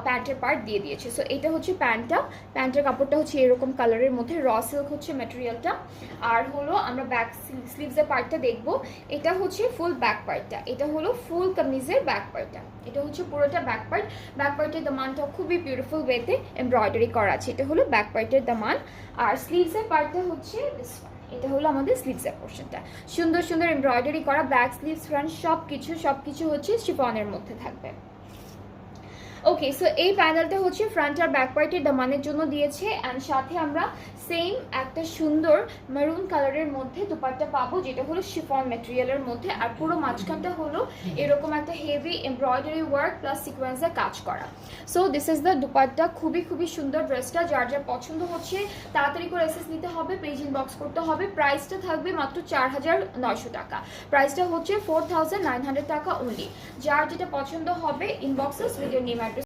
প্যান্টের পার্ট দিয়ে দিয়েছে। সো এটা হচ্ছে প্যান্টটা, প্যান্টের কাপড়টা হচ্ছে এরকম কালারের মধ্যে, র সিল্ক হচ্ছে ম্যাটেরিয়ালটা। আর হলো আমরা ব্যাক স্লিভসের পার্টটা দেখবো, এটা হচ্ছে ফুল ব্যাক পার্টটা, এটা হলো ফুল কামিজের ব্যাক পার্টটা, এটা হচ্ছে পুরোটা ব্যাক পার্ট। ব্যাক পার্টের দামানটা খুবই বিউটিফুল ওয়েতে এমব্রয়ডারি করা আছে, এটা হলো ব্যাক পার্টের দামান। আর স্লিভসের পার্টটা হচ্ছে এটা হলো আমাদের স্লিভসের পোর্শনটা, সুন্দর সুন্দর এমব্রয়ডারি করা, ব্যাক স্লিভস ফ্রন্ট সব কিছু হচ্ছে শিফনের মধ্যে থাকবে। ওকে, সো এই প্যানেলটা হচ্ছে ফ্রন্ট আর ব্যাক পার্টের দামানের জন্য দিয়েছে। অ্যান্ড সাথে আমরা সেম একটা সুন্দর মেরুন কালারের মধ্যে দুপাট্টা পাবো, যেটা হলো শিফন ম্যাটেরিয়ালের মধ্যে। আর পুরো মাঝখানটা হলো এরকম একটা হেভি এমব্রয়ডারি ওয়ার্ক প্লাস সিকোয়েন্সে কাজ করা। So this is the dupatta, খুবই খুবই সুন্দর ড্রেসটা। যার যার পছন্দ হচ্ছে তাড়াতাড়ি করে এসএস নিতে হবে, পেজ ইনবক্স করতে হবে। প্রাইসটা থাকবে মাত্র 4900 টাকা, প্রাইসটা হচ্ছে 4900 টাকা অনলি। যার যেটা পছন্দ হবে inboxes with your name address